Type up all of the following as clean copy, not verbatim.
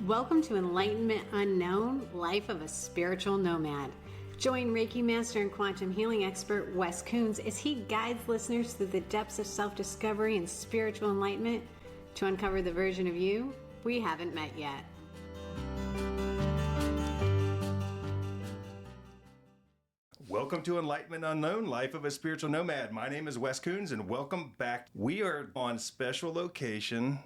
Welcome to Enlightenment Unknown, Life of a Spiritual Nomad. Join Reiki Master and Quantum Healing expert Wes Coons as he guides listeners through the depths of self-discovery and spiritual enlightenment to uncover the version of you we haven't met yet. Welcome to Enlightenment Unknown, Life of a Spiritual Nomad. My name is Wes Coons, and welcome back. We are on special location.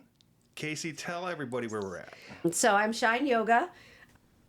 Casey, tell everybody where we're at. So I'm Shine Yoga.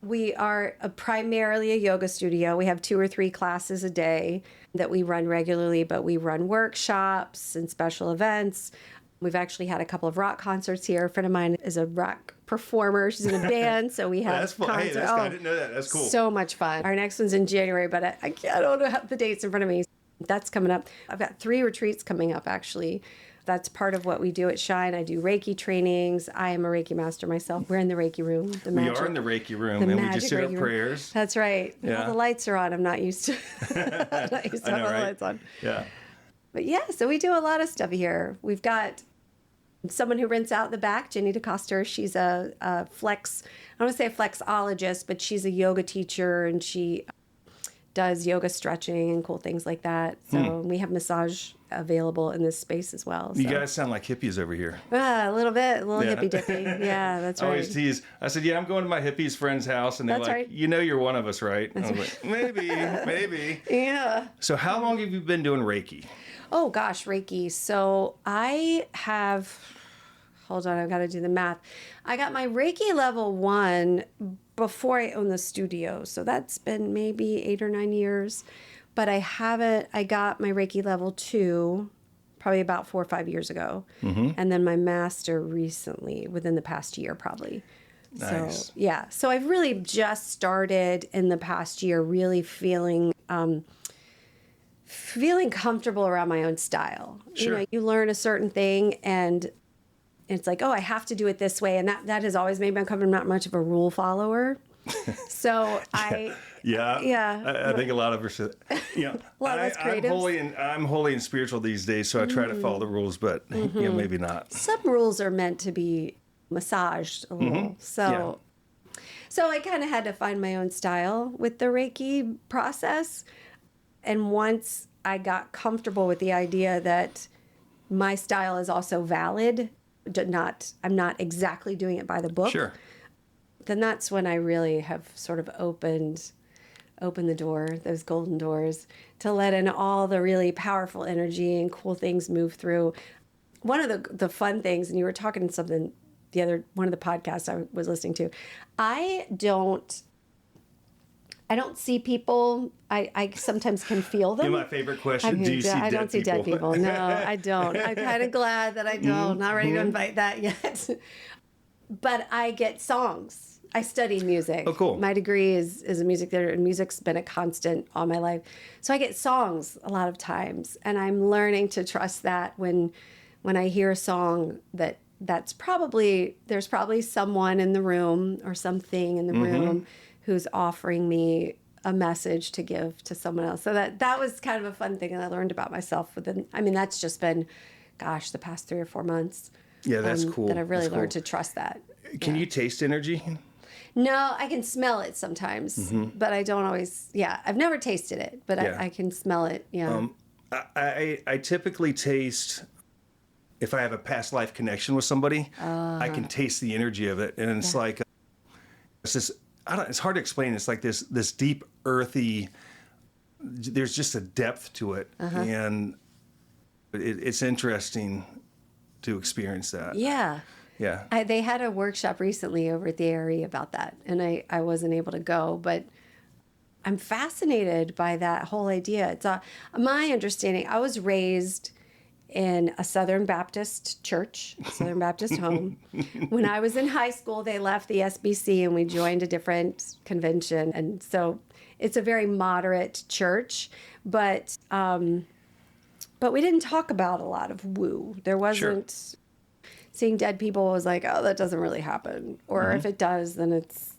We are primarily a yoga studio. We have 2 or 3 classes a day that we run regularly, but we run workshops and special events. We've actually had a couple of rock concerts here. A friend of mine is a rock performer. She's in a band, so we have That's fun. concerts. Hey, I didn't know that. That's cool. So much fun. Our next one's in January, but I don't have the dates in front of me. That's coming up. I've got 3 retreats coming up, actually. That's part of what we do at Shine. I do Reiki trainings. I am a Reiki master myself. We're in the Reiki room. We are in the Reiki room, and we just say our prayers. That's right. Yeah. All the lights are on. I'm not used to, I'm not used to having all the lights on. Yeah. But yeah, so we do a lot of stuff here. We've got someone who rents out the back, Jenny DeCoster. She's a flex, I don't want to say a flexologist, but she's a yoga teacher, and she does yoga stretching and cool things like that. So we have massage available in this space as well. So. You guys sound like hippies over here. A little bit, a little hippy dippy. Yeah, that's I right. always tease. I said, yeah, I'm going to my hippies friend's house. And they're That's like, right. you know you're one of us, right? And I was like, maybe. Yeah. So how long have you been doing Reiki? Oh, gosh, Reiki. So I have, hold on, I've got to do the math. I got my Reiki level 1 before I owned the studio. So that's been maybe 8 or 9 years. But I got my Reiki level 2 probably about 4 or 5 years ago. Mm-hmm. And then my master recently, within the past year probably. Nice. So, yeah. So I've really just started in the past year really feeling comfortable around my own style. Sure. You know, you learn a certain thing and it's like, oh, I have to do it this way. And that has always made me uncomfortable. I'm not much of a rule follower. So I think a lot of us, a lot of us creatives. I'm holy and spiritual these days, so I try to follow the rules, but maybe not. Some rules are meant to be massaged a little. So I kind of had to find my own style with the Reiki process. And once I got comfortable with the idea that my style is also valid, I'm not exactly doing it by the book. Sure. Then that's when I really have sort of opened the door, those golden doors, to let in all the really powerful energy and cool things move through. One of the fun things, and you were talking something one of the podcasts I was listening to, I don't see people. I sometimes can feel them. My favorite question, do you see dead people? I don't see dead people. No, I don't. I'm kind of glad that I don't. Not ready to invite that yet. But I get songs. I study music. Oh, cool. My degree is a music theater, and music's been a constant all my life. So I get songs a lot of times, and I'm learning to trust that when I hear a song there's probably someone in the room or something in the room who's offering me a message to give to someone else. So that was kind of a fun thing that I learned about myself that's just been, the past 3 or 4 months. Yeah, that's cool. That I've really learned to trust that. Can you taste energy? No, I can smell it sometimes, but I don't always. Yeah, I've never tasted it, but I can smell it. Yeah. I typically taste, if I have a past life connection with somebody, I can taste the energy of it, and it's like it's this. It's hard to explain. It's like this deep, earthy. There's just a depth to it, and it's interesting to experience that. Yeah. Yeah. They had a workshop recently over at the ARE about that, and I wasn't able to go, but I'm fascinated by that whole idea. It's my understanding. I was raised in a Southern Baptist church, Southern Baptist home. When I was in high school, they left the SBC and we joined a different convention, and so it's a very moderate church, but we didn't talk about a lot of woo. There wasn't. Sure. Seeing dead people was like, oh, that doesn't really happen. Or if it does, then it's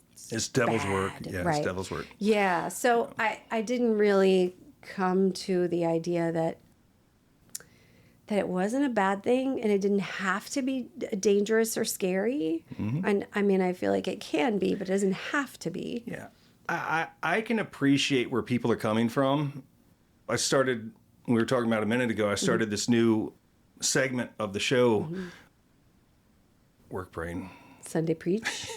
devil's bad. work. Yeah, right. It's devil's work. Yeah. So I didn't really come to the idea that it wasn't a bad thing and it didn't have to be dangerous or scary. And I mean, I feel like it can be, but it doesn't have to be. Yeah. I can appreciate where people are coming from. We were talking about a minute ago, I started this new segment of the show, Work Brain. Sunday Preach.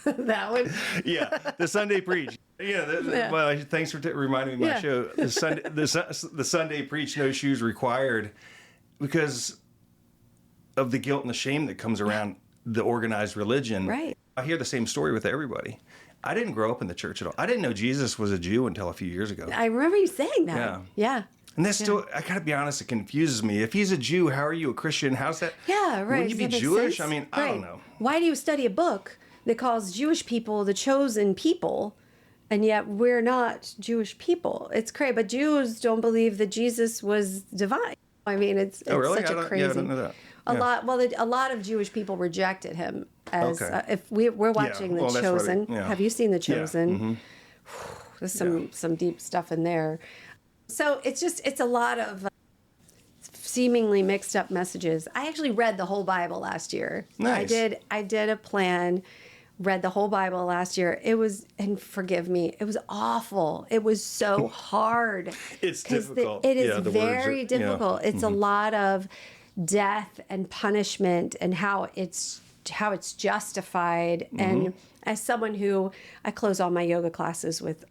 That one. Yeah, the Sunday Preach. Yeah, well, thanks for reminding me of my show. The Sunday Preach, no shoes required, because of the guilt and the shame that comes around the organized religion. Right. I hear the same story with everybody. I didn't grow up in the church at all. I didn't know Jesus was a Jew until a few years ago. I remember you saying that. Yeah. And that's still, I gotta be honest, it confuses me. If he's a Jew, how are you a Christian? How's that? Yeah, right. Wouldn't you be Does that make Jewish? sense? I mean, I don't know. Why do you study a book that calls Jewish people the chosen people, and yet we're not Jewish people? It's crazy. But Jews don't believe that Jesus was divine. I mean, it's really? such a crazy. Yeah, I don't know that. A lot of Jewish people rejected him as if we're watching The Chosen. Right. Yeah. Have you seen The Chosen? Yeah. There's some deep stuff in there. So it's a lot of seemingly mixed up messages. I actually read the whole Bible last year. Nice. I did a plan, read the whole Bible last year. It was, and forgive me, it was awful. It was so hard. It's difficult. It is the very words difficult. It's a lot of death and punishment and how it's justified. And as someone who, I close all my yoga classes with,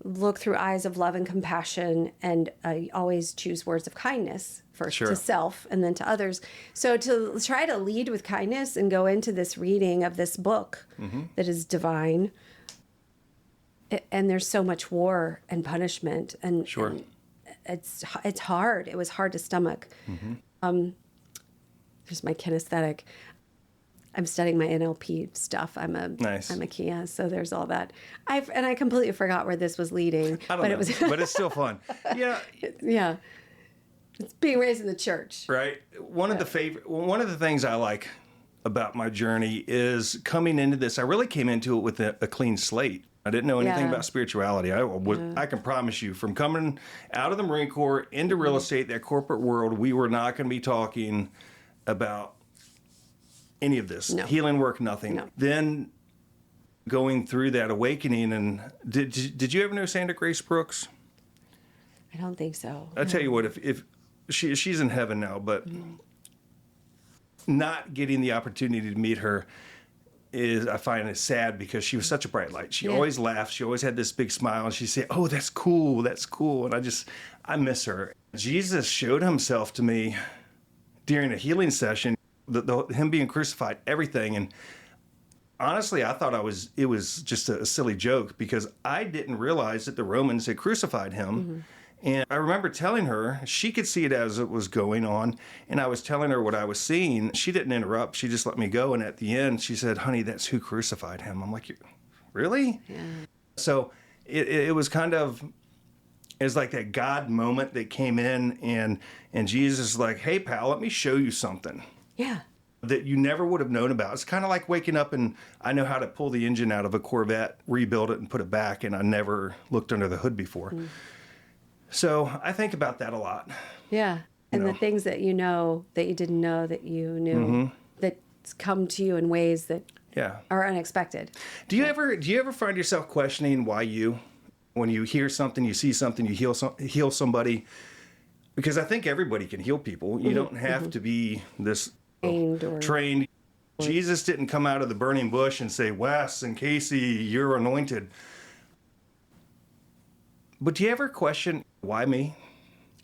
look through eyes of love and compassion, and I always choose words of kindness first to self and then to others. So to try to lead with kindness and go into this reading of this book that is divine, and there's so much war and punishment, and it's hard. It was hard to stomach. There's my kinesthetic. I'm studying my NLP stuff. I'm a Kia, so there's all that. I completely forgot where this was leading. I don't know, but it's still fun. Yeah. Yeah. It's being raised in the church. Right. One of the things I like about my journey is coming into this. I really came into it with a clean slate. I didn't know anything about spirituality. I can promise you, from coming out of the Marine Corps into real estate, that corporate world, we were not going to be talking about any of this. Healing work, nothing. Then going through that awakening, and did you ever know Sandra Grace Brooks? I don't think so. I tell you what, if she's in heaven now, but not getting the opportunity to meet her I find it sad, because she was such a bright light. She always laughed. She always had this big smile, and she'd say, "Oh, that's cool, that's cool." And I miss her. Jesus showed himself to me during a healing session. Him being crucified, everything. And honestly, I thought it was just a silly joke, because I didn't realize that the Romans had crucified him. And I remember telling her, she could see it as it was going on, and I was telling her what I was seeing. She didn't interrupt. She just let me go. And at the end, she said, "Honey, that's who crucified him." I'm like, "Really?" Yeah. So it was kind of, it was like that God moment that came in, and Jesus is like, "Hey, pal, let me show you something." Yeah. That you never would have known about. It's kind of like waking up and I know how to pull the engine out of a Corvette, rebuild it, and put it back, and I never looked under the hood before. So I think about that a lot. Yeah. And the things that you know that you didn't know that you knew, that's come to you in ways that are unexpected. Do you ever find yourself questioning why you, when you hear something, you see something, you heal somebody? Because I think everybody can heal people. You don't have to be this trained. Jesus didn't come out of the burning bush and say, "Wes and Casey, you're anointed." But do you ever question, why me?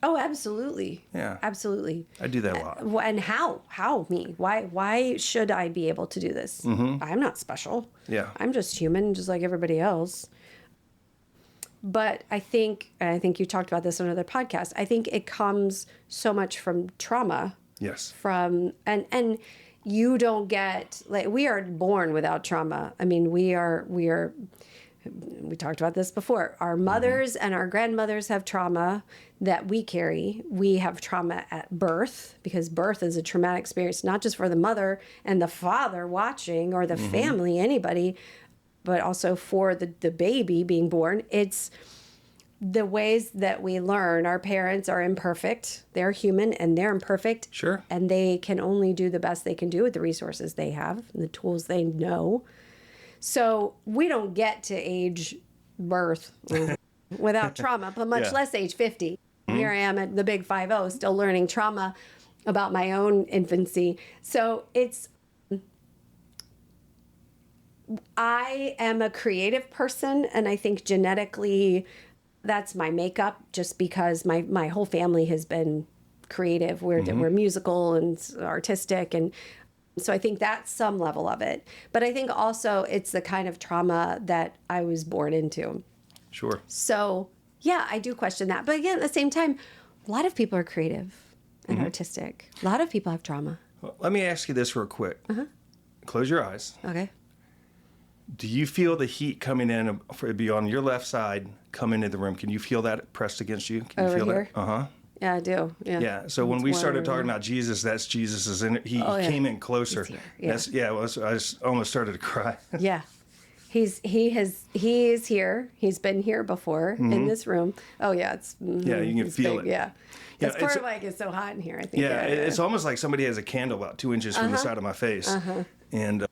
Oh, absolutely. Yeah. Absolutely. I do that a lot. And how? How me? Why should I be able to do this? I'm not special. Yeah. I'm just human, just like everybody else. But I think you talked about this on another podcast. I think it comes so much from trauma. Yes. And you don't get, like, we are born without trauma. I mean, we talked about this before. Our mothers and our grandmothers have trauma that we carry. We have trauma at birth, because birth is a traumatic experience, not just for the mother and the father watching, or the family, anybody, but also for the baby being born. the ways that we learn, our parents are imperfect. They're human and they're imperfect. Sure. And they can only do the best they can do with the resources they have and the tools they know. So we don't get to age birth without trauma, but much less age 50. Here I am at the big 50, still learning trauma about my own infancy. So I am a creative person, and I think genetically that's my makeup, just because my whole family has been creative. We're musical and artistic, and so I think that's some level of it. But I think also it's the kind of trauma that I was born into. Sure. So yeah, I do question that. But again, at the same time, a lot of people are creative and artistic. A lot of people have trauma. Well, let me ask you this real quick. Close your eyes. Okay. Do you feel the heat coming in be on your left side, come into the room? Can you feel that pressed against you? Can you Over feel here? that? Uh-huh. Yeah, I do. Yeah. Yeah. So when we started talking about Jesus, that's Jesus's. He came in closer. He's here. Yeah. I just almost started to cry. Yeah. He is here. He's been here before in this room. Oh yeah, Yeah, you can it's feel big. it. Yeah. Yeah, That's part of why it gets so hot in here, I think. Yeah, it's almost like somebody has a candle about 2 inches from the side of my face. And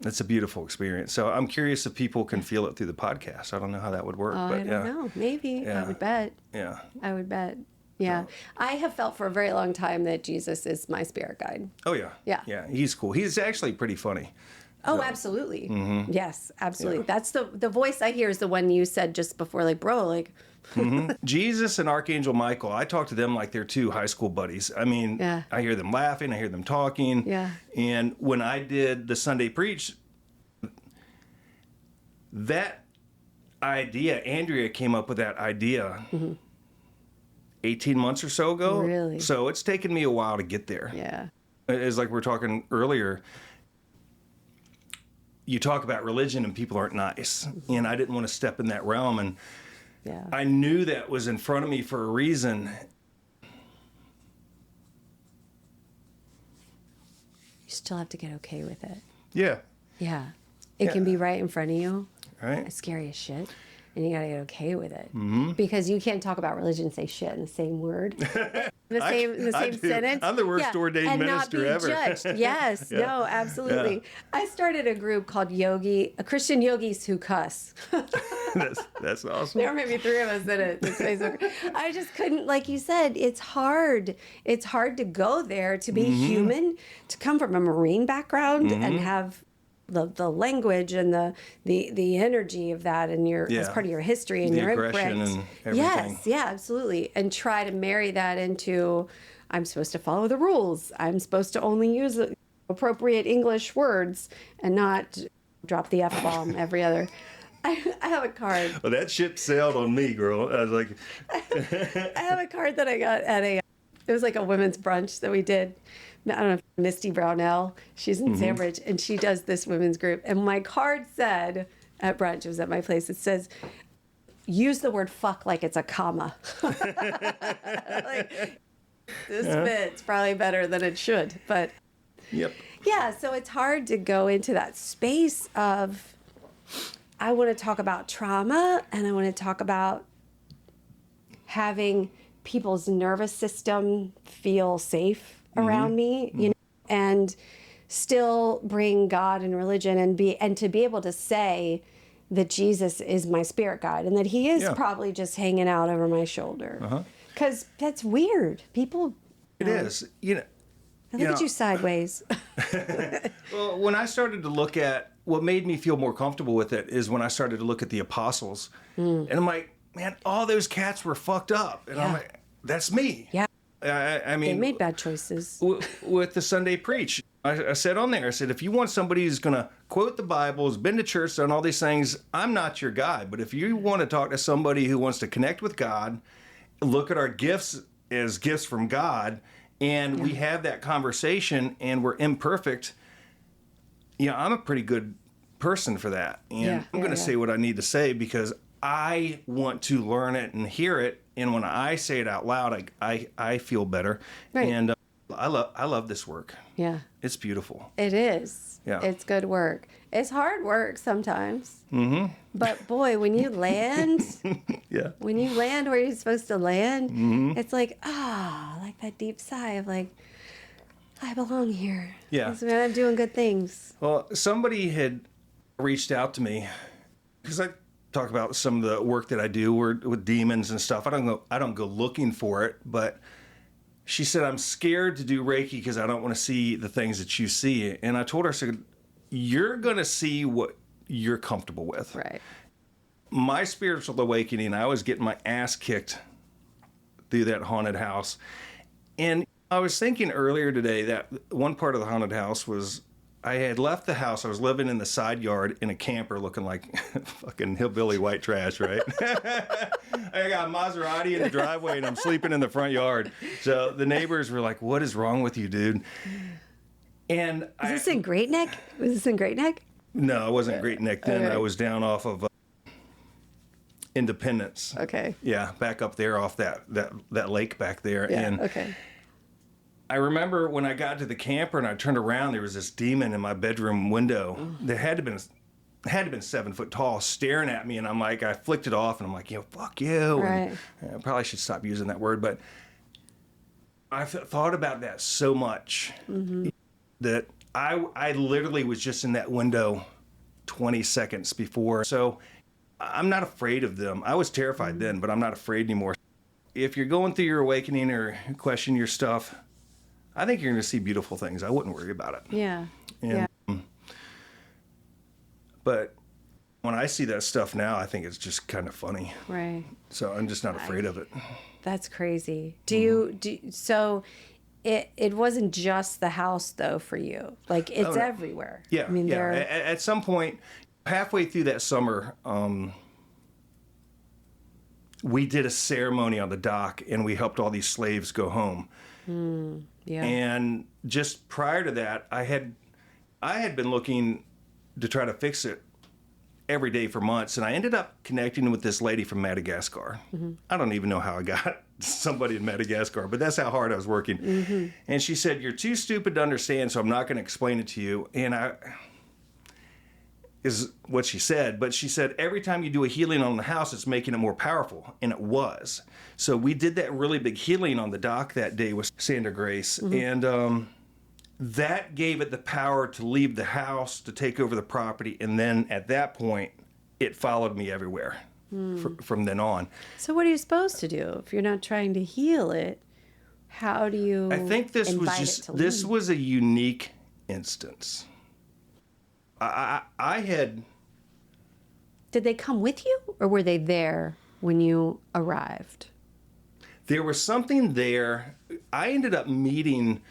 it's a beautiful experience. So I'm curious if people can feel it through the podcast. I don't know how that would work. Oh, but I don't know. Maybe. Yeah. I would bet. Yeah. I would bet. Yeah. I have felt for a very long time that Jesus is my spirit guide. Oh, yeah. Yeah. Yeah, he's cool. He's actually pretty funny. Oh, absolutely. Yes, absolutely. That's the voice I hear is the one you said just before, like, bro, like. Jesus and Archangel Michael, I talk to them like they're two high school buddies. I mean, I hear them laughing, I hear them talking. Yeah. And when I did the Sunday Preach, that idea, Andrea came up with that idea 18 months or so ago. Really? So it's taken me a while to get there. Yeah. It's like we were talking earlier. You talk about religion and people aren't nice. And I didn't want to step in that realm. And I knew that was in front of me for a reason. You still have to get okay with it. Yeah. Yeah. It can be right in front of you. Right. It's scary as shit. And you got to get okay with it. Because you can't talk about religion and say shit in the same word. In the same sentence. I'm the worst ordained minister ever. And not be judged. Yes. No, absolutely. Yeah. I started a group called Christian Yogis Who Cuss. That's awesome. There were maybe 3 of us in it. This Facebook. I just couldn't, like you said, it's hard. It's hard to go there, to be human, to come from a Marine background and have the language and the energy of that and as part of your history and your aggression imprint. and everything. Yes, yeah, absolutely. And try to marry that into, I'm supposed to follow the rules. I'm supposed to only use appropriate English words and not drop the F-bomb every other. I have a card. Well, that ship sailed on me, girl. I was like... I have a card that I got at it was like a women's brunch that we did. I don't know if Misty Brownell, she's in Sandbridge, and she does this women's group. And my card said at brunch, it was at my place, it says, use the word fuck like it's a comma. Like, this fits probably better than it should. But Yep. yeah, so it's hard to go into that space of, I want to talk about trauma and I want to talk about having people's nervous system feel safe around me, you know, and still bring God and religion and to be able to say that Jesus is my spirit guide and that he is probably just hanging out over my shoulder. Because that's weird. People It is. You know, I look at you sideways. well, when I started to look at what made me feel more comfortable with it is when I started to look at the apostles. And I'm like, man, all those cats were fucked up. And I'm like, that's me. Yeah. I mean, They made bad choices. With the Sunday Preach, I said on there, I said, if you want somebody who's going to quote the Bible, has been to church, done all these things, I'm not your guy. But if you want to talk to somebody who wants to connect with God, look at our gifts as gifts from God, and we have that conversation and we're imperfect, I'm a pretty good person for that. And I'm going to say what I need to say because I want to learn it and hear it. And when I say it out loud, I feel better. Right. And I love this work. Yeah. It's beautiful. It is. Yeah. It's good work. It's hard work sometimes. Mm-hmm. But boy, when you land, Yeah. when you land where you're supposed to land, it's like, like that deep sigh of like, I belong here. Yeah. This man, I'm doing good things. Well, somebody had reached out to me because I talk about some of the work that I do with demons and stuff. I don't go looking for it, but she said, I'm scared to do Reiki because I don't want to see the things that you see. And I told her, I said, you're going to see what you're comfortable with. Right. My spiritual awakening, I was getting my ass kicked through that haunted house. And I was thinking earlier today that one part of the haunted house was I had left the house. I was living in the side yard in a camper looking like fucking hillbilly white trash, right? I got a Maserati in the driveway and I'm sleeping in the front yard. So the neighbors were like, what is wrong with you, dude? And Is this in Great Neck? Was this in Great Neck? No, I wasn't Great Neck then. Okay. I was down off of Independence. Okay. Yeah, back up there off that lake back there. Yeah. And Okay. I remember when I got to the camper and I turned around, there was this demon in my bedroom window that had to been 7 foot tall, staring at me, and I'm like, I flicked it off, and I'm like, fuck you. Right. And I probably should stop using that word, but I thought about that so much that I literally was just in that window 20 seconds before. So I'm not afraid of them. I was terrified then, but I'm not afraid anymore. If you're going through your awakening or question your stuff, I think you're going to see beautiful things. I wouldn't worry about it. Yeah. And, Yeah. But when I see that stuff now, I think it's just kind of funny. Right. So I'm just not afraid of it. That's crazy. So it wasn't just the house though for you. Like it's no. everywhere. Yeah. I mean, yeah. At some point, halfway through that summer, we did a ceremony on the dock and we helped all these slaves go home. Yeah. And just prior to that, I had been looking to try to fix it every day for months, and I ended up connecting with this lady from Madagascar. I don't even know how I got somebody in Madagascar, but that's how hard I was working. And she said, "You're too stupid to understand, so I'm not going to explain it to you." And is what she said, but she said every time you do a healing on the house, it's making it more powerful, and it was. So we did that really big healing on the dock that day with Sandra Grace, and that gave it the power to leave the house, to take over the property, and then at that point, it followed me everywhere from then on. So what are you supposed to do if you're not trying to heal it? How do you? I think this was a unique instance. I had. Did they come with you, or were they there when you arrived? There was something there. I ended up meeting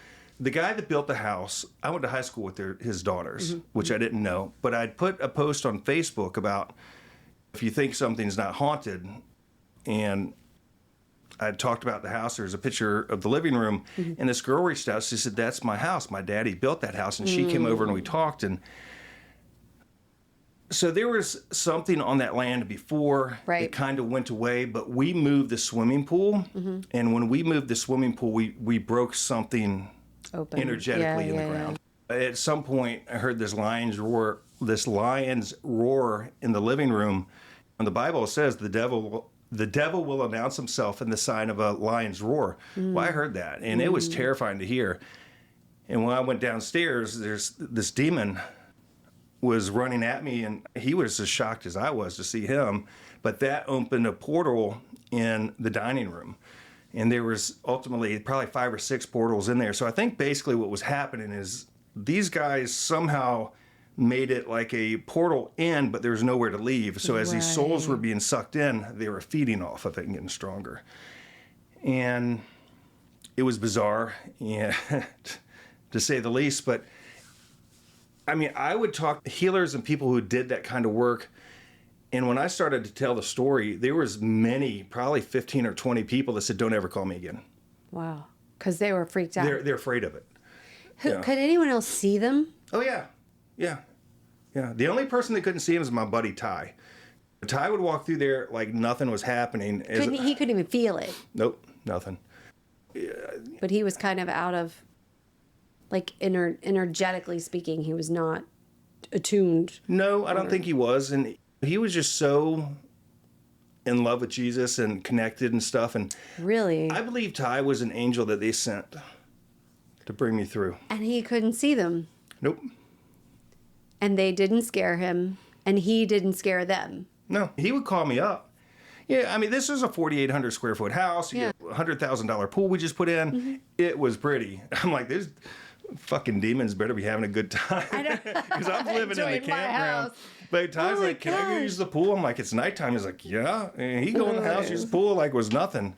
the guy that built the house. I went to high school with his daughters, which I didn't know. But I'd put a post on Facebook about if you think something's not haunted, and I'd talked about the house. There's a picture of the living room, and this girl reached out. She said, "That's my house. My daddy built that house." And she came over and we talked, and so there was something on that land before. Right. It kind of went away, but we moved the swimming pool. And when we moved the swimming pool, we broke something Open. energetically in the ground. At some point, I heard this lion's roar in the living room. And the Bible says the devil will announce himself in the sign of a lion's roar. Well, I heard that, and it was terrifying to hear. And when I went downstairs, there's this demon was running at me, and he was as shocked as I was to see him. But that opened a portal in the dining room, and there was ultimately probably 5 or 6 portals in there. So I think basically what was happening is these guys somehow made it like a portal in, but there was nowhere to leave. So as these souls were being sucked in, they were feeding off of it and getting stronger. And it was bizarre, yeah, to say the least. But I mean, I would talk to healers and people who did that kind of work. And when I started to tell the story, there was many, probably 15 or 20 people that said, "Don't ever call me again." Wow. Because they were freaked out. They're afraid of it. Could anyone else see them? Oh, yeah. Yeah. Yeah. The only person that couldn't see him was my buddy Ty. Ty would walk through there like nothing was happening. He couldn't even feel it. Nope, nothing. But he was kind of out of Like energetically speaking, he was not attuned. No, I don't think he was. And he was just so in love with Jesus and connected and stuff. And Really? I believe Ty was an angel that they sent to bring me through. And he couldn't see them. Nope. And they didn't scare him. And he didn't scare them. No, he would call me up. Yeah, I mean, this is a 4,800 square foot house. You Yeah. get a $100,000 pool we just put in. Mm-hmm. It was pretty. I'm like, there's fucking demons better be having a good time. Because I'm living in the Enjoying my campground. house. But Ty's Oh my like, can I go gosh. use the pool? I'm like, it's nighttime. He's like, yeah. And he go in the house, use the pool like it was nothing.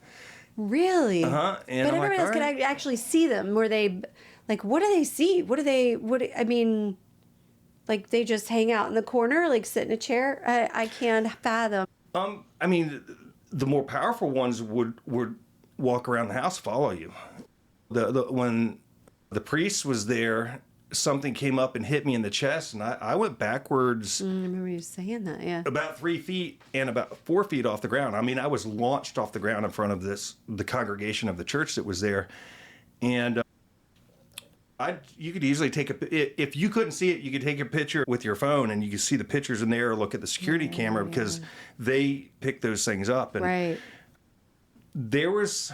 Really? Uh-huh. And But I'm like, everyone else all could right. actually see them. Were they, like, what do they see? I mean, like, they just hang out in the corner, like, sit in a chair? I can't fathom. I mean, the more powerful ones would walk around the house, follow you. When the priest was there, something came up and hit me in the chest, and I went backwards I remember you saying that, yeah. about 3 feet and about 4 feet off the ground. I mean, I was launched off the ground in front of the congregation of the church that was there, and you could easily if you couldn't see it, you could take a picture with your phone, and you could see the pictures in there, or look at the security camera, because they pick those things up. And Right. there was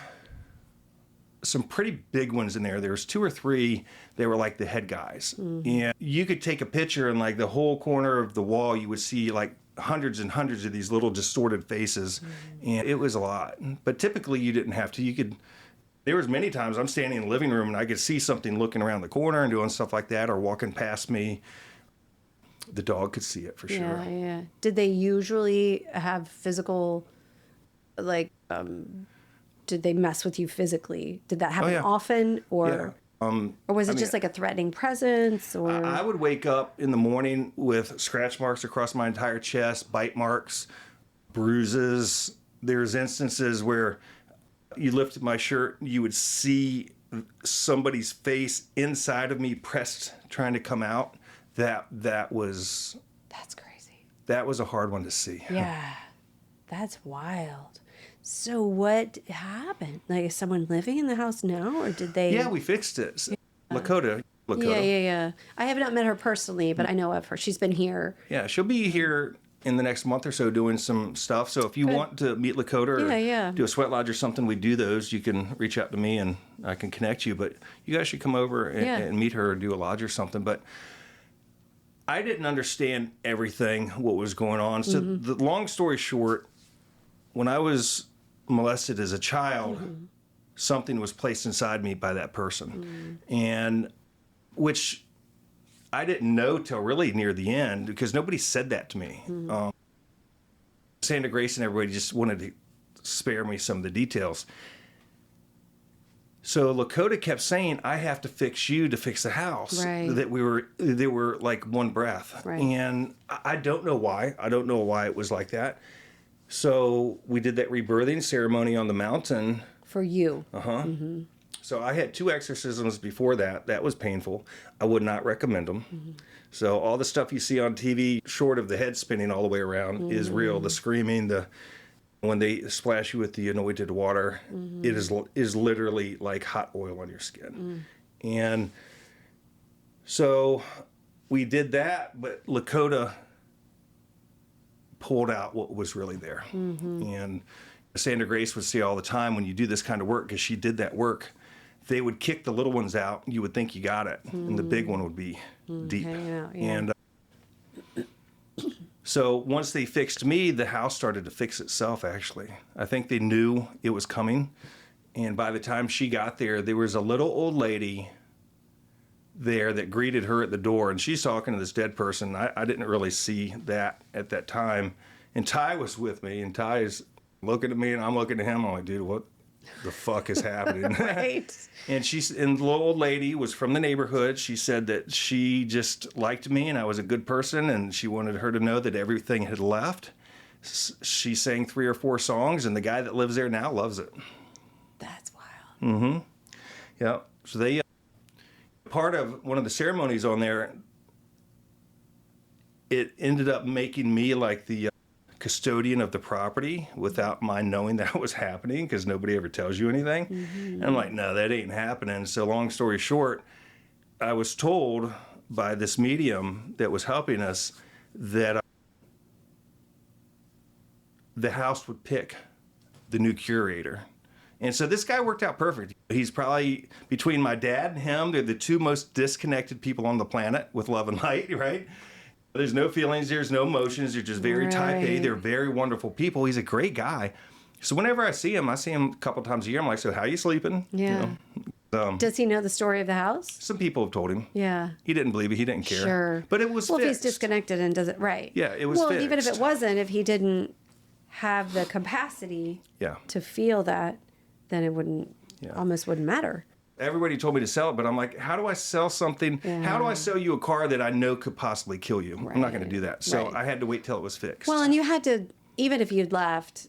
some pretty big ones in there. There was 2 or 3. They were like the head guys, and you could take a picture, and like the whole corner of the wall, you would see like hundreds and hundreds of these little distorted faces, and it was a lot. But typically, you didn't have to. You could. There was many times I'm standing in the living room and I could see something looking around the corner and doing stuff like that, or walking past me. The dog could see it for sure. Yeah, yeah. Did they usually have physical, like, did they mess with you physically? Did that happen yeah. often, or Yeah. or was it I mean, just like a threatening presence, or I would wake up in the morning with scratch marks across my entire chest, bite marks, bruises. There's instances where you lifted my shirt, you would see somebody's face inside of me pressed, trying to come out. That was that's crazy. that was a hard one to see. Yeah, that's wild. So what happened? Like, is someone living in the house now, or did they? Yeah, we fixed it. Lakota. Yeah. I have not met her personally, but I know of her. She's been here. Yeah, she'll be here in the next month or so doing some stuff. So if you want to meet Lakota or do a sweat lodge or something, we do those. You can reach out to me and I can connect you. But you guys should come over and meet her or do a lodge or something. But I didn't understand everything, what was going on. So the long story short, when I was molested as a child, something was placed inside me by that person. And which I didn't know till really near the end, because nobody said that to me. Sandra Grace and everybody just wanted to spare me some of the details. So Lakota kept saying, I have to fix you to fix the house. Right. They were like one breath. Right. And I don't know why. I don't know why it was like that. So we did that rebirthing ceremony on the mountain. For you. So I had 2 exorcisms before that. That was painful. I would not recommend them. So all the stuff you see on TV, short of the head spinning all the way around, is real. The screaming, when they splash you with the anointed water, it is literally like hot oil on your skin. And so we did that, but Lakota pulled out what was really there. And Sandra Grace would say all the time, when you do this kind of work, because she did that work, they would kick the little ones out. You would think you got it, and the big one would be deep. Yeah. And so once they fixed me, the house started to fix itself, actually. I think they knew it was coming. And by the time she got there, there was a little old lady there that greeted her at the door. And she's talking to this dead person. I didn't really see that at that time. And Ty was with me, and Ty is looking at me, and I'm looking at him. I'm like, dude, what the fuck is happening? Right. And the little old lady was from the neighborhood. She said that she just liked me and I was a good person, and she wanted her to know that everything had left. She sang 3 or 4 songs, and the guy that lives there now loves it. That's wild. Yeah. So they, part of one of the ceremonies on there, it ended up making me like the custodian of the property without my knowing that was happening, because nobody ever tells you anything. And I'm like, no, that ain't happening. So long story short, I was told by this medium that was helping us that the house would pick the new curator. And so this guy worked out perfect. He's probably, between my dad and him, they're the two most disconnected people on the planet with love and light, right? There's no feelings, there's no emotions, they're just very type A. They're very wonderful people. He's a great guy. So whenever I see him a couple times a year. I'm like, so how you sleeping? Yeah. Does he know the story of the house? Some people have told him. Yeah. He didn't believe it. He didn't care. Sure. But it was well, fixed. if he's disconnected and does it right. Yeah, it was well, fixed. even if it wasn't, if he didn't have the capacity to feel that, then it almost wouldn't matter. Everybody told me to sell it, but I'm like, how do I sell something? Yeah. How do I sell you a car that I know could possibly kill you? Right. I'm not going to do that. So I had to wait till it was fixed. Well, and you had to, even if you'd left,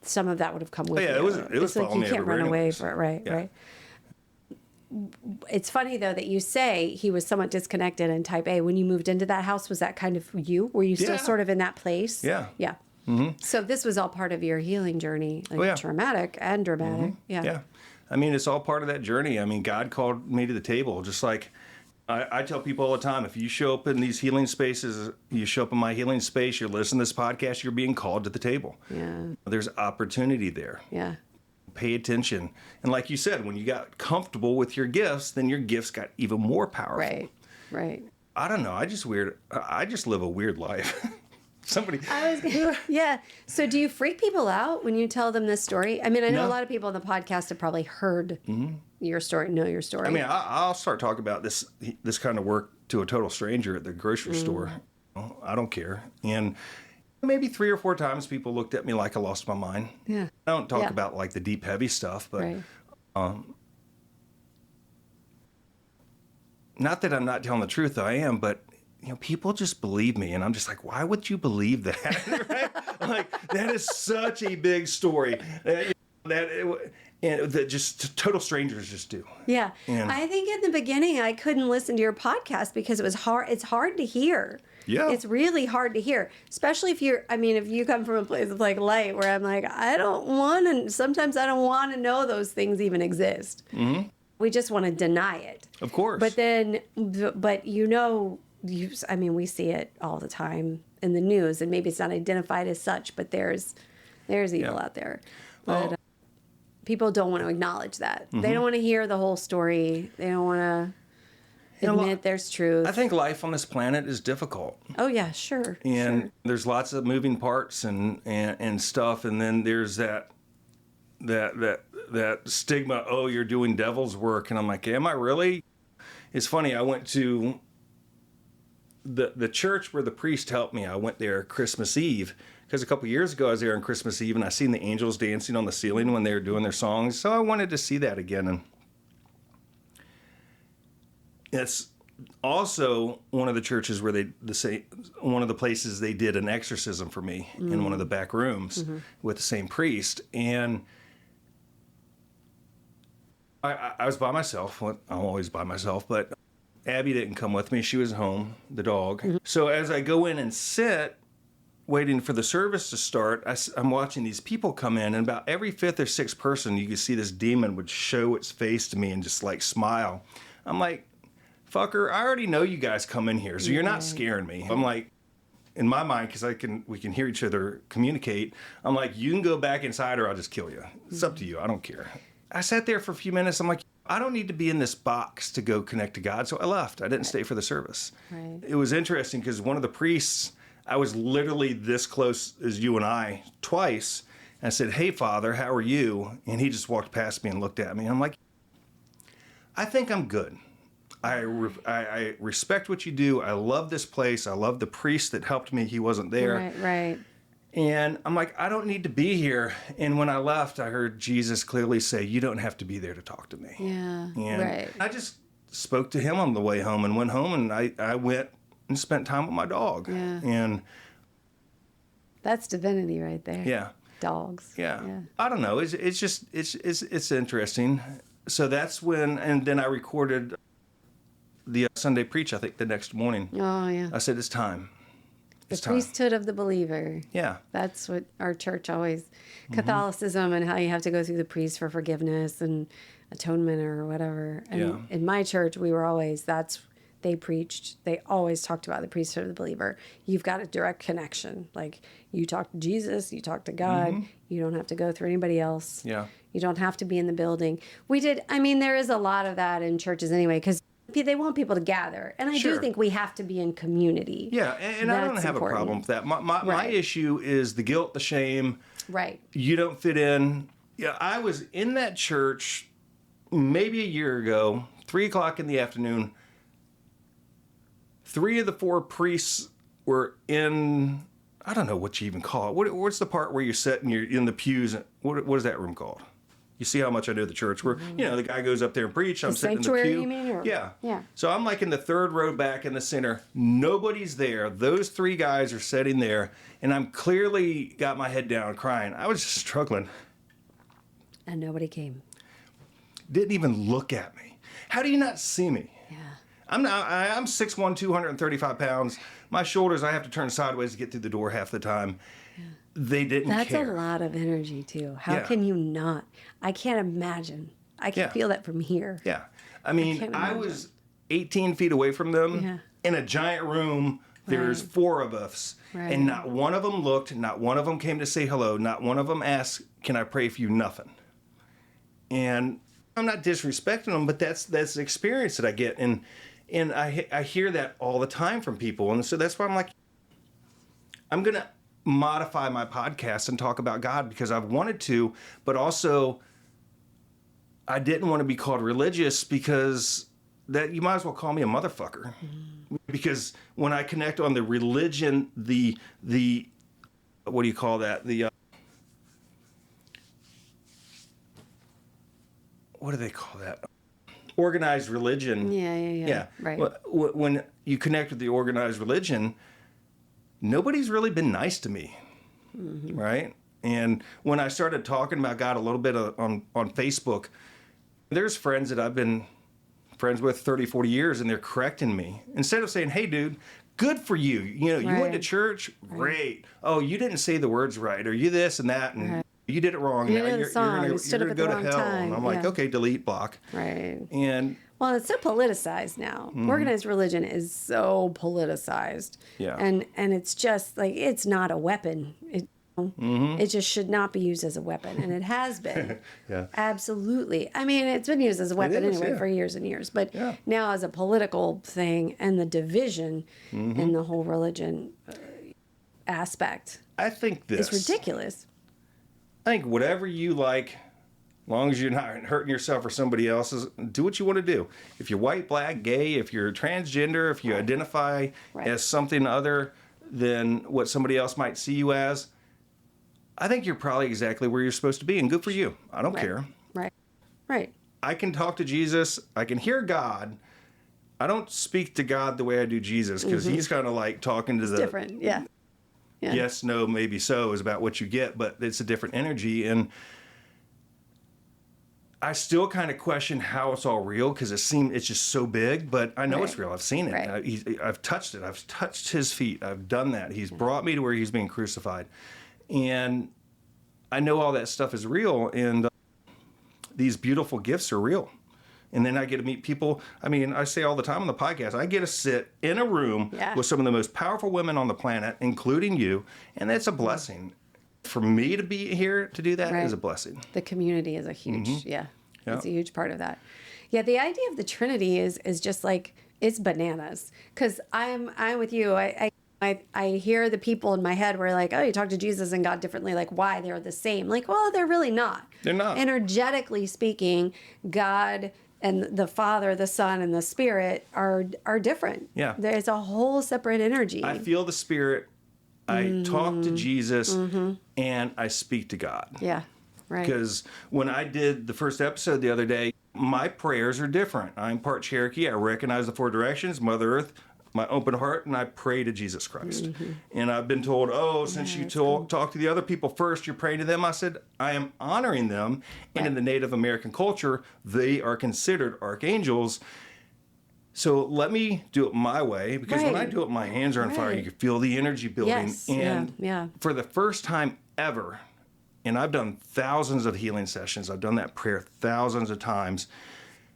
some of that would have come with you. It was following me everywhere. You can't run away for it, right? It's funny, though, that you say he was somewhat disconnected and type A. When you moved into that house, was that kind of you? Were you still sort of in that place? Yeah. Yeah. Mm-hmm. So this was all part of your healing journey, traumatic and dramatic. Mm-hmm. Yeah. I mean, it's all part of that journey. I mean, God called me to the table. Just like I tell people all the time, if you show up in these healing spaces, you show up in my healing space, you're listening to this podcast, you're being called to the table. Yeah. There's opportunity there. Yeah. Pay attention. And like you said, when you got comfortable with your gifts, then your gifts got even more powerful. Right. I don't know. I just live a weird life. Yeah. So do you freak people out when you tell them this story? I mean, I know a lot of people on the podcast have probably heard your story, know your story. I mean, I'll start talking about this kind of work to a total stranger at the grocery store. I don't care. And maybe 3 or 4 times people looked at me like I lost my mind. Yeah. I don't talk about like the deep, heavy stuff, but not that I'm not telling the truth, I am, but people just believe me, and I'm just like, why would you believe that? Right? Like, that is such a big story that just total strangers just do. Yeah. I think in the beginning I couldn't listen to your podcast because it was hard. It's hard to hear. Yeah. It's really hard to hear, especially if you come from a place of like light where I'm like, sometimes I don't want to know those things even exist. Mm-hmm. We just want to deny it. Of course. But we see it all the time in the news, and maybe it's not identified as such, but there's evil out there. But people don't want to acknowledge that. Mm-hmm. They don't want to hear the whole story. They don't want to admit there's truth. I think life on this planet is difficult. Oh yeah, sure. And there's lots of moving parts and stuff, and then there's that stigma. Oh, you're doing devil's work, and I'm like, am I really? It's funny. I went to the church where the priest helped me. I went there Christmas Eve because a couple years ago I was there on Christmas Eve and I seen the angels dancing on the ceiling when they were doing their songs. So I wanted to see that again. And it's also one of the churches where one of the places they did an exorcism for me in one of the back rooms with the same priest. And I was by myself. I'm always by myself, but Abby didn't come with me. She was home, the dog. Mm-hmm. So as I go in and sit, waiting for the service to start, I'm watching these people come in, and about every 5th or 6th person, you could see this demon would show its face to me and just like smile. I'm like, fucker, I already know you guys come in here, so you're not scaring me. I'm like, in my mind, because we can hear each other communicate, I'm like, you can go back inside or I'll just kill you. It's up to you. I don't care. I sat there for a few minutes. I'm like, I don't need to be in this box to go connect to God. So I left. I didn't stay for the service. Right. It was interesting because one of the priests, I was literally this close as you and I twice. And I said, hey, Father, how are you? And he just walked past me and looked at me. I'm like, I think I'm good. I respect what you do. I love this place. I love the priest that helped me. He wasn't there. Right. And I'm like, I don't need to be here. And when I left, I heard Jesus clearly say, you don't have to be there to talk to me. Yeah, and I just spoke to him on the way home and went home, and I went and spent time with my dog. Yeah. And that's divinity right there. Yeah. Dogs. Yeah. I don't know. It's just interesting. So that's when, and then I recorded the Sunday preach, I think, the next morning. Oh, yeah. I said, it's time. The priesthood of the believer. Yeah. That's what our church always, Catholicism and how you have to go through the priest for forgiveness and atonement or whatever. And Yeah. in my church, we were always, they preached, they always talked about the priesthood of the believer. You've got a direct connection. Like, you talk to Jesus, you talk to God, you don't have to go through anybody else. Yeah. You don't have to be in the building. There is a lot of that in churches anyway, because they want people to gather. And I Sure. do think we have to be in community. Yeah, and I don't That's have important. a problem with that. My Right. issue is the guilt, the shame. Right. You don't fit in. Yeah, I was in that church maybe a year ago, 3:00 in the afternoon. 3 of the 4 priests were in, I don't know what you even call it. What's the part where you sit and you're in the pews? What is that room called? You see how much I know the church. Where, the guy goes up there and preaches. I'm sitting in the sanctuary, pew. you mean? Or? Yeah. Yeah. So I'm like in the 3rd row back in the center. Nobody's there. Those 3 guys are sitting there, and I'm clearly got my head down crying. I was just struggling. And nobody came. Didn't even look at me. How do you not see me? Yeah. I'm 6'1", 235 pounds. My shoulders, I have to turn sideways to get through the door half the time. Yeah. They didn't That's care. a lot of energy, too. How Yeah. can you not? I can't imagine. I can Yeah. feel that from here. Yeah. I mean, can't I imagine. was 18 feet away from them Yeah. in a giant room. There's Right. 4 of us. Right. And not one of them looked. Not one of them came to say hello. Not one of them asked, can I pray for you? Nothing. And I'm not disrespecting them, but that's the experience that I get. And I hear that all the time from people. And so that's why I'm like, I'm going to modify my podcast and talk about God because I've wanted to, but also I didn't want to be called religious because that you might as well call me a motherfucker. Because when I connect on the religion, the what do you call that? What do they call that? Organized religion. Yeah. Right. When you connect with the organized religion, nobody's really been nice to me, right? And when I started talking about God a little bit on Facebook, there's friends that I've been friends with 30, 40 years, and they're correcting me. Instead of saying, hey, dude, good for you. You went to Right. church? Great. Oh, you didn't say the words right, or you this and that, and you did it wrong. You Now did the song. You you're stood going up to at go the to hell. wrong time. And I'm like, Yeah. okay, delete, block. Right. And Well, it's so politicized now. Organized religion is so politicized. Yeah. And it's just like, it's not a weapon. It just should not be used as a weapon. And it has been. Yeah. Absolutely. I mean, it's been used as a weapon is, anyway yeah. for years and years. But Yeah. now as a political thing and the division in the whole religion aspect I think this. is ridiculous. I think whatever you like, as long as you're not hurting yourself or somebody else's, do what you want to do. If you're white, black, gay, if you're transgender, if you identify Right. as something other than what somebody else might see you as, I think you're probably exactly where you're supposed to be, and good for you. I don't care. Right. Right. I can talk to Jesus. I can hear God. I don't speak to God the way I do Jesus because he's kind of like talking to the Different. Yeah. Yeah. yes, no, maybe so is about what you get, but it's a different energy. And I still kind of question how it's all real because it's just so big, but I know it's Right. real. I've seen it. Right. I've touched it. I've touched his feet. I've done that. He's brought me to where he's being crucified. And I know all that stuff is real. And these beautiful gifts are real. And then I get to meet people. I mean, I say all the time on the podcast, I get to sit in a room Yeah. with some of the most powerful women on the planet, including you. And that's a blessing. For me to be here to do that is Right. a blessing. The community is a huge, Yeah. it's a huge part of that. Yeah, the idea of the Trinity is just like, it's bananas. Because I'm with you. I hear the people in my head where like, oh, you talk to Jesus and God differently. Like, why? They're the same. Like, well, they're really not. They're not. Energetically speaking, God and the Father, the Son, and the Spirit are different. Yeah. There's a whole separate energy. I feel the Spirit. I talk to Jesus and I speak to God. Yeah. Right. Because when I did the first episode the other day, my prayers are different. I'm part Cherokee. I recognize the 4 directions, Mother Earth, my open heart, and I pray to Jesus Christ. And I've been told, since you talk to the other people first, you're praying to them. I said, I am honoring them. And in the Native American culture, they are considered archangels. So let me do it my way, because when I Right. do it, my hands are on fire. Right. You can feel the energy building. Yes. And Yeah. for the first time ever, and I've done thousands of healing sessions. I've done that prayer thousands of times.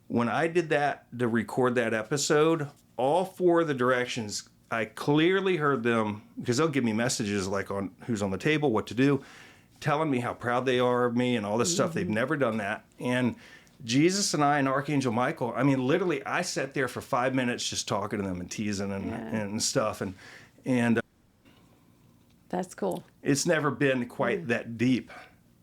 When I did that to record that episode, all 4 of the directions, I clearly heard them, because they'll give me messages like on who's on the table, what to do, telling me how proud they are of me and all this stuff. They've never done that. And Jesus and I and Archangel Michael, I mean, literally, I sat there for 5 minutes just talking to them and teasing and stuff. And That's cool. it's never been quite that deep.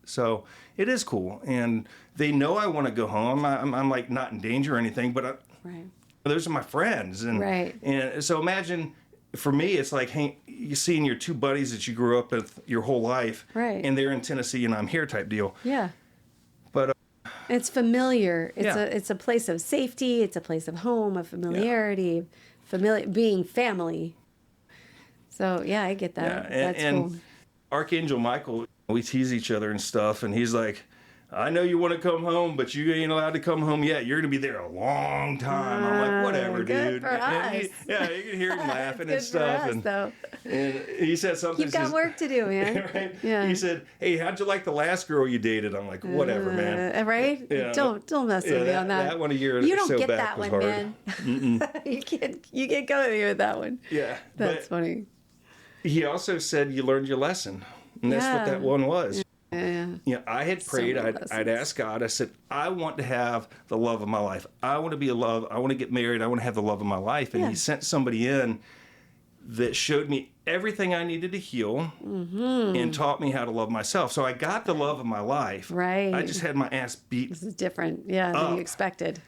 So it is cool. And they know I want to go home. I'm like not in danger or anything, but Right. those are my friends. And, Right. and so imagine, for me, it's like, hey, you seeing your 2 buddies that you grew up with your whole life. Right. And they're in Tennessee and I'm here type deal. Yeah. But It's familiar. Yeah. It's a place of safety. It's a place of home, of familiarity, being family. So yeah, I get that. yeah, That's and cool. Archangel Michael, we tease each other and stuff. And he's like, I know you want to come home, but you ain't allowed to come home yet. You're going to be there a long time. I'm like, whatever, good dude. for And us. you can hear him laughing Good and stuff. for us, though. And he said something. You've got says- work to do, man. right? Yeah. He said, hey, how'd you like the last girl you dated? I'm like, whatever, man. Right? Yeah. Don't mess with me on that. That one a year You or don't so get back that was one, hard. man. you can't go with me with that one. Yeah. That's but funny. he also said you learned your lesson. And that's what Yeah. that one was. Yeah. Yeah, I had prayed. many I'd lessons. asked God. I said, I want to have the love of my life. I want to be in love. I want to get married. I want to have the love of my life. And Yeah. he sent somebody in that showed me everything I needed to heal and taught me how to love myself. So I got the love of my life. Right. I just had my ass beat This is different, than Up. you expected.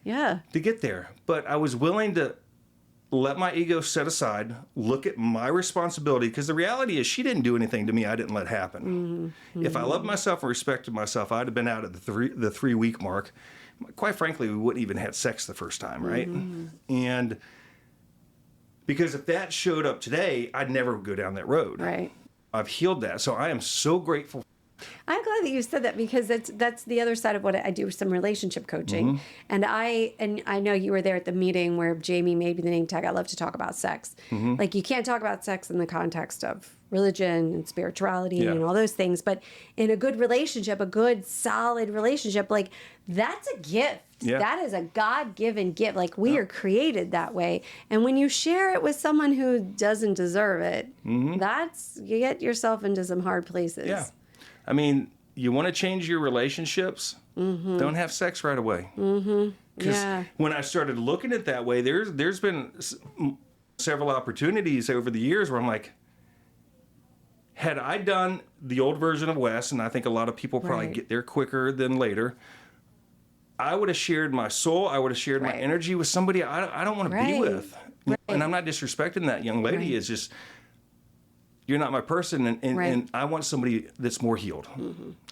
Yeah. to get there. But I was willing to let my ego set aside, look at my responsibility, because the reality is she didn't do anything to me I didn't let happen. If I loved myself and respected myself, I'd have been out at the 3 week mark. Quite frankly, we wouldn't even had sex the first time, right? And because if that showed up today, I'd never go down that road. Right. I've healed that. So I am so grateful. I'm glad that you said that, because that's the other side of what I do, some relationship coaching. And I know you were there at the meeting where Jamie made me the name tag. I love to talk about sex. Like, you can't talk about sex in the context of religion and spirituality Yeah. and all those things, but in a good relationship, a good solid relationship, like, that's a gift. Yeah. That is a God-given gift. Like, we are created that way. And when you share it with someone who doesn't deserve it, you get yourself into some hard places. Yeah. I mean, you want to change your relationships, don't have sex right away. Because Yeah. when I started looking at it that way, there's been several opportunities over the years where I'm like, had I done the old version of Wes, and I think a lot of people probably Right. get there quicker than later, I would have shared my soul, I would have shared my Right. energy with somebody I don't want to be Right. with. And I'm not disrespecting that young lady. Right. It's just, you're not my person, and, Right. and I want somebody that's more healed.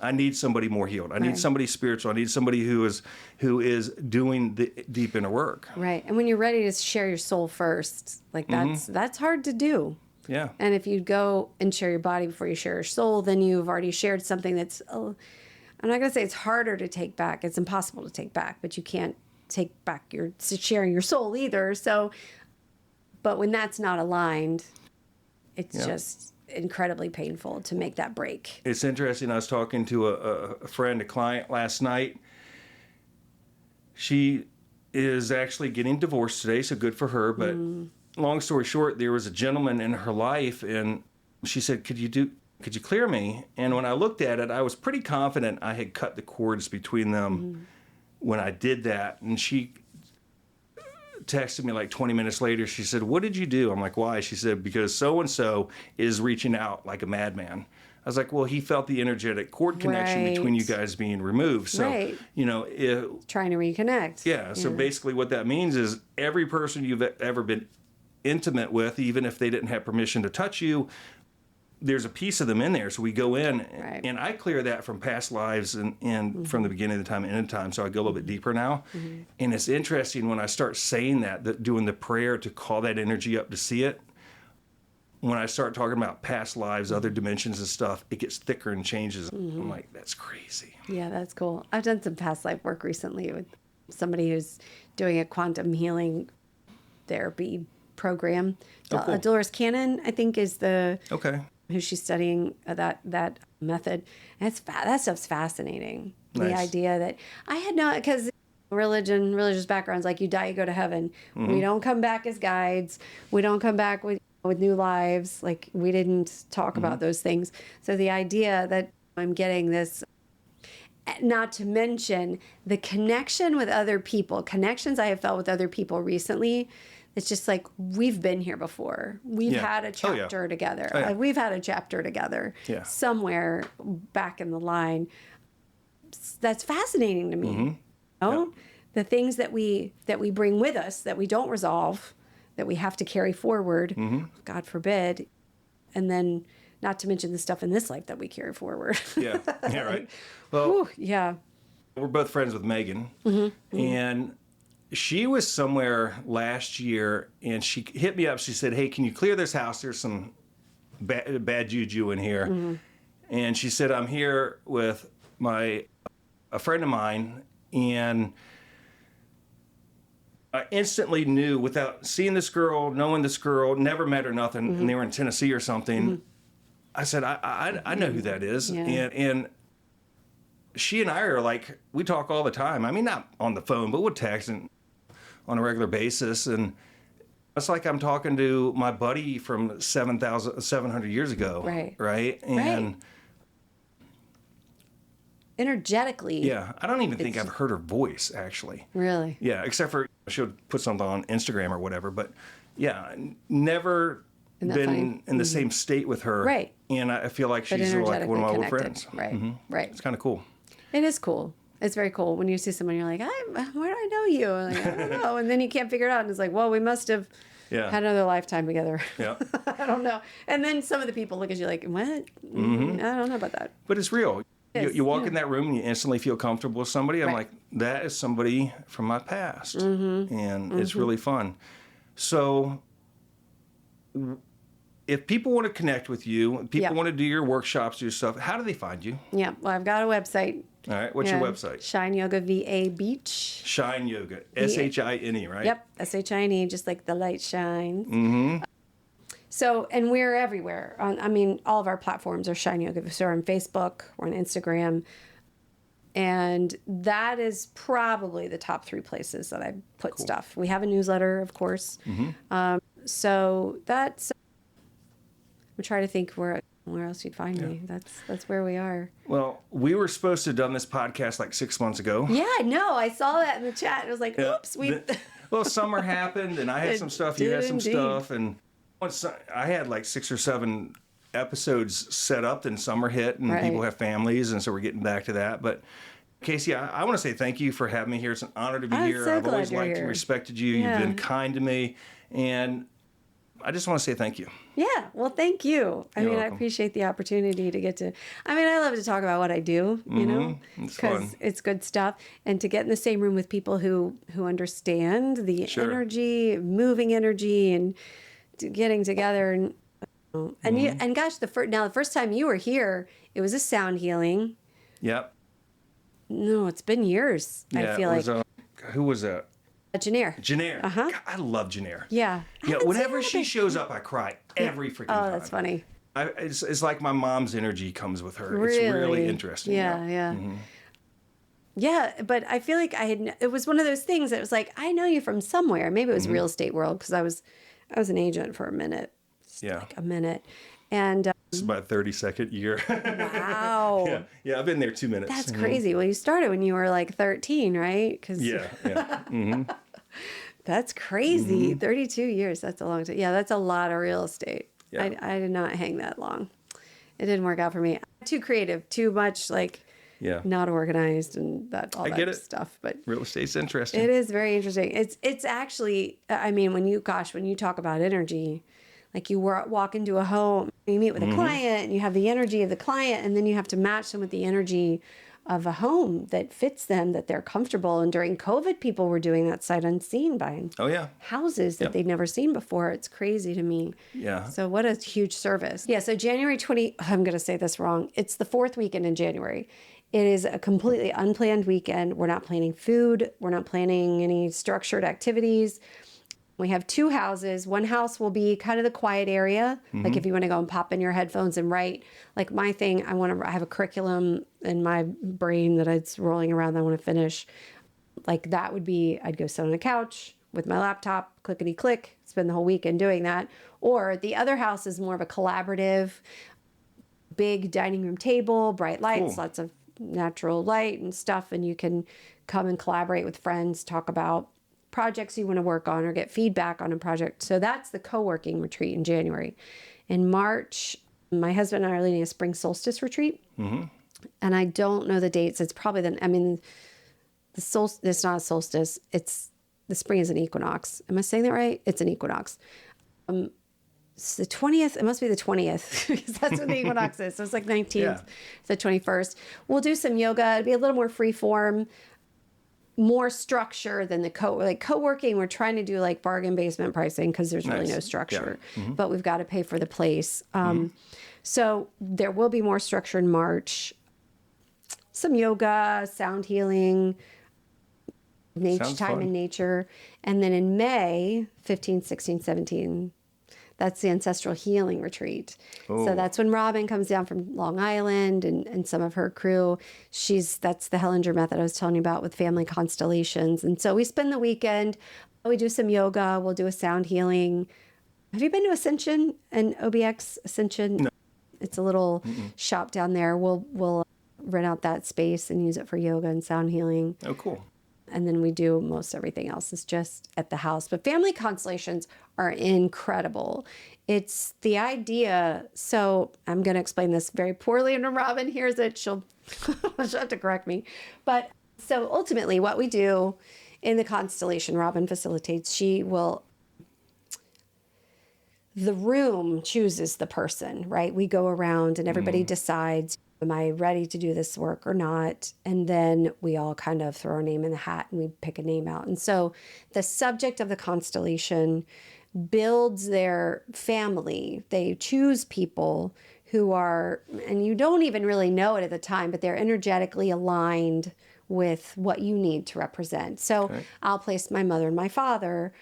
I need somebody more healed. I need Right. somebody spiritual. I need somebody who is doing the deep inner work. Right. And when you're ready to share your soul first, like, that's hard to do. Yeah. And if you go and share your body before you share your soul, then you've already shared something that's, I'm not going to say it's harder to take back. It's impossible to take back, but you can't take back sharing your soul either. So, but when that's not aligned, it's just incredibly painful to make that break. It's interesting. I was talking to a friend, a client last night. She is actually getting divorced today, so good for her. But long story short, there was a gentleman in her life, and she said, could you clear me? And when I looked at it, I was pretty confident I had cut the cords between them when I did that. And she texted me like 20 minutes later. She said, what did you do? I'm like, why? She said, because so-and-so is reaching out like a madman. I was like, well, he felt the energetic cord connection between you Right. guys being removed. So, Right. Trying to reconnect. yeah. So basically what that means is every person you've ever been intimate with, even if they didn't have permission to touch you, there's a piece of them in there. So we go in, Right. and I clear that from past lives and from the beginning of the time and end of time. So I go a little bit deeper now. And it's interesting when I start saying that doing the prayer to call that energy up to see it. When I start talking about past lives, other dimensions and stuff, it gets thicker and changes. I'm like, that's crazy. Yeah, that's cool. I've done some past life work recently with somebody who's doing a quantum healing therapy program. Oh, cool. Dolores Cannon, I think, is the Okay. who she's studying that method. And that stuff's fascinating. The Nice. idea that I had no, because religious backgrounds, like you die, you go to heaven. We don't come back as guides. We don't come back with new lives. Like we didn't talk about those things. So the idea that I'm getting this, not to mention the connection with other people, connections I have felt with other people recently. It's just like, we've been here before. We've Yeah. had a Oh, yeah. chapter together. Oh, yeah. Like, we've had a chapter together Yeah. somewhere back in the line. That's fascinating to me. Mm-hmm. You know? Yeah. The things that we bring with us that we don't resolve, that we have to carry forward, Mm-hmm. God forbid, and then not to mention the stuff in this life that we carry forward. Yeah. Yeah. Right. Well, Whew, yeah. we're both friends with Megan, Mm-hmm. and she was somewhere last year, and she hit me up. She said, "Hey, can you clear this house? There's some bad juju in here." Mm-hmm. And she said, "I'm here with a friend of mine," and I instantly knew, without seeing this girl, knowing this girl, never met her, nothing, Mm-hmm. and they were in Tennessee or something. I said, I know who that is. Yeah. And she and I are like, we talk all the time. I mean, not on the phone, but we'll text and on a regular basis. And it's like I'm talking to my buddy from 700 years ago. Right. Right. And Energetically. yeah, I don't even think I've heard her voice, actually. Really. Yeah, except for she'll put something on Instagram or whatever. But yeah, never Isn't that been funny? in the same state with her. Right. And I feel like But she's like energetically one of my old connected. friends. Right. Right. It's kind of cool. It is cool. It's very cool when you see someone, you're like, where do I know you? Like, I don't know. And then you can't figure it out. And it's like, well, we must have Yeah. had another lifetime together. Yeah. I don't know. And then some of the people look at you like, what? I don't know about that. But it's real. It is, You walk yeah. in that room and you instantly feel comfortable with somebody. I'm Right. like, that is somebody from my past. Mm-hmm. And it's really fun. So if people want to connect with you, people Yeah. want to do your workshops, do your stuff, how do they find you? Yeah. Well, I've got a website. All right. What's your website? Shine Yoga VA Beach. Shine Yoga. SHINE, right? Yep. SHINE, just like the light shines. Mm-hmm. So, and we're everywhere. All of our platforms are Shine Yoga. So we're on Facebook, we're on Instagram. And that is probably the top 3 places that I put stuff. We have a newsletter, of course. So that's, I'm trying to think where else you'd find me. That's where we are. Well, we were supposed to have done this podcast like 6 months ago. Yeah, no, I saw that in the chat. It was like, Yeah. oops, we. Well, summer happened, and I had It some stuff. You had did some indeed. stuff, and once I had like 6 or 7 episodes set up. Then summer hit, and Right. people have families, and so we're getting back to that. But Casey, I want to say thank you for having me here. It's an honor to be I'm here. so I've glad always you're liked here. and respected you. Yeah. You've been kind to me, and I just want to say thank you. Yeah, well, thank you. I You're mean, I welcome. appreciate the opportunity to get to. I love to talk about what I do, you know, It's fun. because it's good stuff, and to get in the same room with people who understand the Sure. energy, moving energy, and getting together, and you and gosh, the first time you were here, it was a sound healing. Yep. No, it's been years. Yeah. I feel it like was, who was that? Janair. Janair. Uh-huh. God, I love Janair. Yeah. I Yeah, haven't whenever seen she her. shows up, I cry every freaking time. Oh, that's funny. It's like my mom's energy comes with her. It's really interesting. Yeah, yeah. Yeah, but I feel like it was one of those things that was like, I know you from somewhere. Maybe it was real estate world because I was an agent for a minute. Yeah. A minute. And This is my 32nd year. wow. Yeah, I've been there 2 minutes. That's crazy. Well, you started when you were like 13, right? 'Cause Yeah. that's crazy. 32 years. That's a long time. Yeah, that's a lot of real estate. Yeah. I did not hang that long. It didn't work out for me. Too creative, too much like Yeah. not organized and all I that get it. stuff. But Real estate's interesting. it is very interesting. It's actually, when you talk about energy, like you walk into a home, you meet with a client, and you have the energy of the client, and then you have to match them with the energy of a home that fits them, that they're comfortable. And during COVID, people were doing that sight unseen, buying Oh, yeah. houses that Yep. they'd never seen before. It's crazy to me. Yeah. So what a huge service. Yeah, so January 20, I'm going to say this wrong. It's the 4th weekend in January. It is a completely unplanned weekend. We're not planning food. We're not planning any structured activities. We have 2 houses. One house will be kind of the quiet area. Like if you want to go and pop in your headphones and write, like my thing, I have a curriculum in my brain that it's rolling around that I want to finish. Like that would be, I'd go sit on a couch with my laptop, clickety click, spend the whole weekend doing that. Or the other house is more of a collaborative, big dining room table, bright lights, lots of natural light and stuff. And you can come and collaborate with friends, talk about projects you want to work on or get feedback on a project. So that's the co-working retreat in January. In March, my husband and I are leading a spring solstice retreat. And I don't know the dates. It's probably the solstice, it's not a solstice. The spring is an equinox. Am I saying that right? It's an equinox. It's the 20th. It must be the 20th because that's when the equinox is. So it's like 19th, the 21st. We'll do some yoga. It'll be a little more free form, more structure than the co-working. We're trying to do like bargain basement pricing because there's really no structure, but we've got to pay for the place. So there will be more structure in March. Some yoga, sound healing, time in nature. And then in May, 15, 16, 17, that's the ancestral healing retreat. So that's when Robin comes down from Long Island and some of her crew. That's the Hellinger method I was telling you about with family constellations. And so we spend the weekend, we do some yoga, we'll do a sound healing. Have you been to Ascension and OBX Ascension? No. It's a little shop down there. We'll rent out that space and use it for yoga and sound healing. Oh, cool. And then we do most everything else is just at the house. But family constellations are incredible. It's the idea. So I'm going to explain this very poorly. And when Robin hears it, she'll have to correct me. But so ultimately what we do in the constellation, Robin facilitates, the room chooses the person, right? We go around and everybody decides, am I ready to do this work or not? And then we all kind of throw our name in the hat and we pick a name out. And so the subject of the constellation builds their family. They choose people who are, and you don't even really know it at the time, but they're energetically aligned with what you need to represent. So I'll place my mother and my father.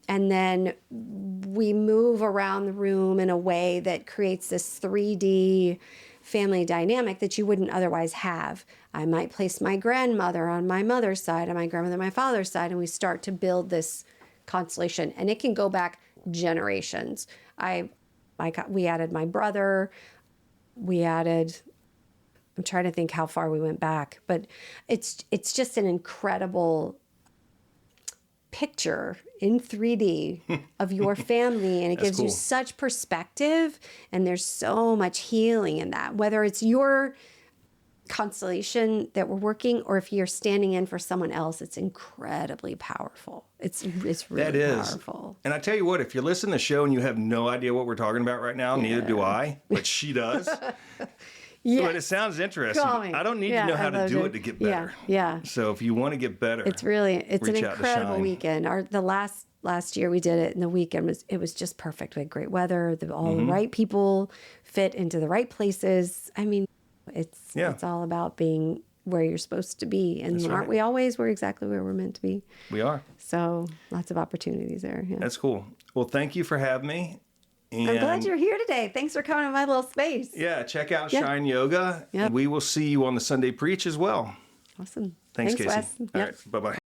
And then we move around the room in a way that creates this 3D family dynamic that you wouldn't otherwise have. I might place my grandmother on my mother's side and my grandmother on my father's side, and we start to build this constellation. And it can go back generations. We added my brother. I'm trying to think how far we went back, but it's just an incredible picture in 3D of your family, and it gives you such perspective, and there's so much healing in that, whether it's your constellation that we're working or if you're standing in for someone else. It's incredibly powerful. It's really powerful. And I tell you what, if you listen to the show and you have no idea what we're talking about right now, neither do I, but she does. Yes. But it sounds interesting. I don't need to know how to do it to get better. Yeah. So if you want to get better, it's an incredible weekend. The last year we did it, and the weekend was just perfect. We had great weather. All the right people fit into the right places. I mean, it's all about being where you're supposed to be, and aren't we always? We're exactly where we're meant to be. We are. So lots of opportunities there. Yeah. That's cool. Well, thank you for having me. And I'm glad you're here today. Thanks for coming to my little space. Yeah, check out Shine Yoga. Yep. We will see you on the Sunday Preach as well. Awesome. Thanks Casey. Wes. All right, bye-bye.